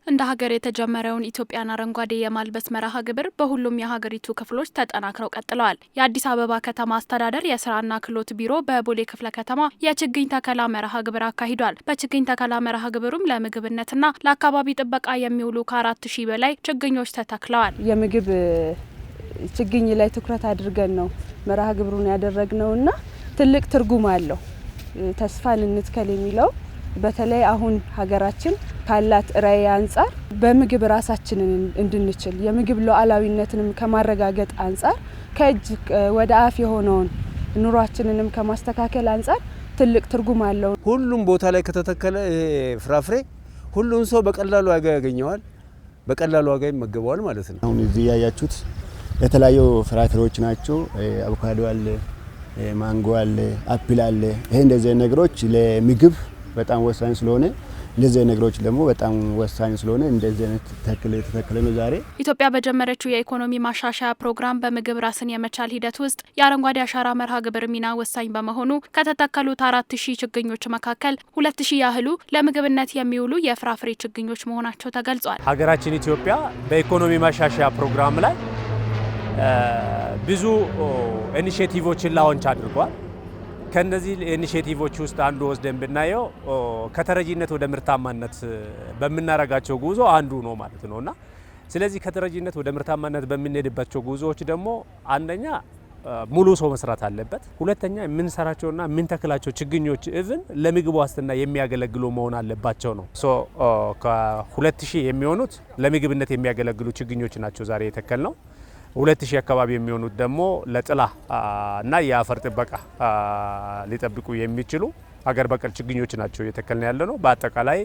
እንደ ሀገር የተጀመረውን ኢትዮጵያን አረንጓዴ የማልበስ መርሃ ግብር በሁሉም የሀገሪቱ ክፍሎች ተጠናክረው ቀጥለዋል። የአዲስ አበባ ከተማ አስተዳደር የስራና ክህሎት ቢሮ በቦሌ ክፍለ ከተማ የችግኝ ተከላ መርሃ ግብር አካሂዷል። በችግኝ ተከላ መርሃ ግብሩም ለምግብነትና ለአካባቢ ጥበቃ የሚውሉ ከ4000 በላይ ችግኞች ተተክለዋል። የምግብ ችግኝ ላይ ትኩረት አድርገን ነው መርሃ ግብሩን ያደረግነውና ትልቅ ትርጉም አለው። ተስፋን እንትከል የሚለው በተለይ አሁን ሀገራችን ካላት ራዕይ አንጻር በምግብ ራሳችንን እንድንችል የምግብ ሉዓላዊነትንም ከማረጋገጥ አንጻር ከእጅ ወደ አፍ የሆነውን ኑሯችንንም ከማስተካከል አንጻር ትልቅ ትርጉም አለው። ሁሉም ቦታ ላይ ከተተከለ ፍራፍሬ ሁሉም ሰው በቀላሉ ዋጋ ያገኘዋል፣ በቀላሉ ዋጋ ይመገበዋል ማለት ነው። አሁን እዚህ ያያችሁት የተለያዩ ፍራፍሬዎች ናቸው። አቮካዶ አለ፣ ማንጎ አለ፣ አፕል አለ። ይሄ እንደዚህ ነገሮች ለምግብ በጣም ወሳኝ ስለሆነ እንደዚህ ነገሮች ደግሞ በጣም ወሳኝ ስለሆነ እንደዚህ አይነት ተተክለ ነው ዛሬ ኢትዮጵያ በጀመረችው የኢኮኖሚ ማሻሻያ ፕሮግራም በምግብ ራስን የመቻል ሂደት ውስጥ የአረንጓዴ አሻራ መርሃ ግብር ሚና ወሳኝ በመሆኑ ከተተከሉት 4000 ችግኞች መካከል 2000 ያህሉ ለምግብነት የሚውሉ የፍራፍሬ ችግኞች መሆናቸው ተገልጿል። ሀገራችን ኢትዮጵያ በኢኮኖሚ ማሻሻያ ፕሮግራም ላይ ብዙ ኢኒሼቲቮችን ላውንች አድርጓል። ከነዚህ ኢኒሼቲቮች ውስጥ አንዱ ወስደን ብናየው ከተረጂነት ወደ ምርታማነት በመናረጋቸው ጉዞ አንዱ ነው ማለት ነውና ስለዚህ ከተረጂነት ወደ ምርታማነት በሚነድባቸው ጉዞዎች ደግሞ አንደኛ ሙሉ ሰው መስራት አለበት። ሁለተኛ የምንሰራቸውና የምንተክላቸው ችግኞች ኢቭን ለምግብ ዋስትና የሚያገለግሉ መሆን አለባቸው ነው። ከ2000 የሚሆኑት ለምግብነት የሚያገለግሉ ችግኞች ናቸው ዛሬ የተከልነው። 2000 አካባቢ የሚሆኑት ደግሞ ለጥላ እና የአፈር ጥበቃ ሊጠብቁ የሚችሉ ሀገር በቀል ችግኞች ናቸው የተከልን ያለ ነው። በአጠቃላይ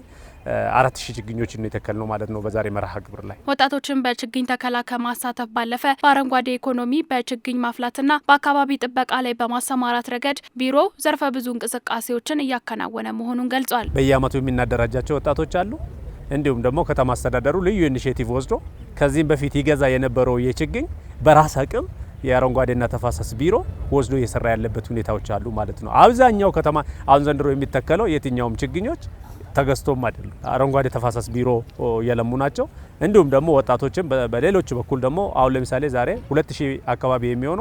4000 ችግኞችን የተከልነው ማለት ነው በዛሬ መርሃ ግብር ላይ። ወጣቶችን በችግኝ ተከላ ከማሳተፍ ባለፈ በአረንጓዴ ኢኮኖሚ በችግኝ ማፍላትና በአካባቢ ጥበቃ ላይ በማሰማራት ረገድ ቢሮ ዘርፈ ብዙ እንቅስቃሴዎችን እያከናወነ መሆኑን ገልጿል። በየአመቱ የምናደራጃቸው ወጣቶች አሉ። እንዲሁም ደግሞ ከተማ አስተዳደሩ ልዩ ኢኒሼቲቭ ወስዶ ከዚህም በፊት ይገዛ የነበረው የችግኝ በራስ አቅም የአረንጓዴና ተፋሰስ ቢሮ ወስዶ እየሰራ ያለበት ሁኔታዎች አሉ ማለት ነው። አብዛኛው ከተማ አሁን ዘንድሮ የሚተከለው የትኛውም ችግኞች ተገዝቶም አይደለም፣ አረንጓዴ ተፋሰስ ቢሮ የለሙ ናቸው። እንዲሁም ደግሞ ወጣቶችን በሌሎች በኩል ደግሞ አሁን ለምሳሌ ዛሬ 2000 አካባቢ የሚሆኑ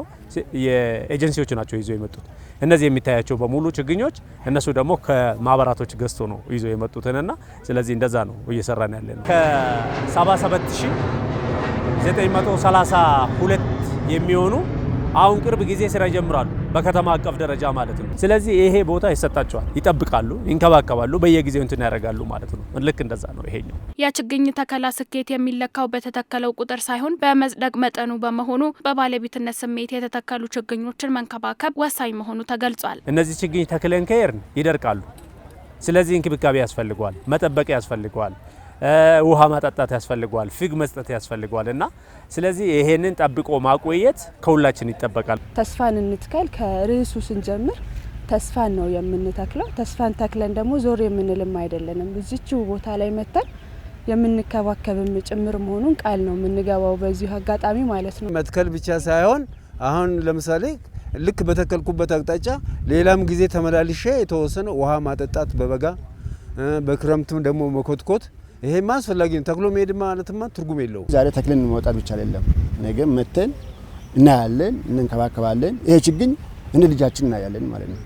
የኤጀንሲዎች ናቸው ይዘው የመጡት። እነዚህ የሚታያቸው በሙሉ ችግኞች እነሱ ደግሞ ከማህበራቶች ገዝቶ ነው ይዘው የመጡትንና ስለዚህ እንደዛ ነው እየሰራን ያለነው። ከ77932 የሚሆኑ አሁን ቅርብ ጊዜ ስራ ይጀምራሉ በከተማ አቀፍ ደረጃ ማለት ነው። ስለዚህ ይሄ ቦታ ይሰጣቸዋል፣ ይጠብቃሉ፣ ይንከባከባሉ፣ በየጊዜው እንትን ያደርጋሉ ማለት ነው። ልክ እንደዛ ነው ይሄኛው። የችግኝ ተከላ ስኬት የሚለካው በተተከለው ቁጥር ሳይሆን በመጽደቅ መጠኑ በመሆኑ በባለቤትነት ስሜት የተተከሉ ችግኞችን መንከባከብ ወሳኝ መሆኑ ተገልጿል። እነዚህ ችግኝ ተክለን ከሄድን ይደርቃሉ። ስለዚህ እንክብካቤ ያስፈልገዋል፣ መጠበቅ ያስፈልገዋል፣ ውሃ ማጣጣት ያስፈልገዋል፣ ፍግ መስጠት ያስፈልገዋል እና ስለዚህ ይሄንን ጠብቆ ማቆየት ከሁላችን ይጠበቃል። ተስፋን እንትከል ከርዕሱ ስንጀምር ተስፋን ነው የምንተክለው። ተስፋን ተክለን ደግሞ ዞር የምንልም አይደለንም። እዚችው ቦታ ላይ መተን የምንከባከብም ጭምር መሆኑን ቃል ነው የምንገባው በዚሁ አጋጣሚ ማለት ነው። መትከል ብቻ ሳይሆን አሁን ለምሳሌ ልክ በተከልኩበት አቅጣጫ ሌላም ጊዜ ተመላልሼ የተወሰነ ውሃ ማጠጣት በበጋ በክረምቱም ደግሞ መኮትኮት ይሄ ማስፈላጊ ነው። ተክሎ መሄድ ማለትማ ትርጉም የለውም። ዛሬ ተክለን መውጣት ብቻ አይደለም፣ ነገ መተን እናያለን፣ እንንከባከባለን። ይሄ ችግኝ እንደ ልጃችን እናያለን ማለት ነው።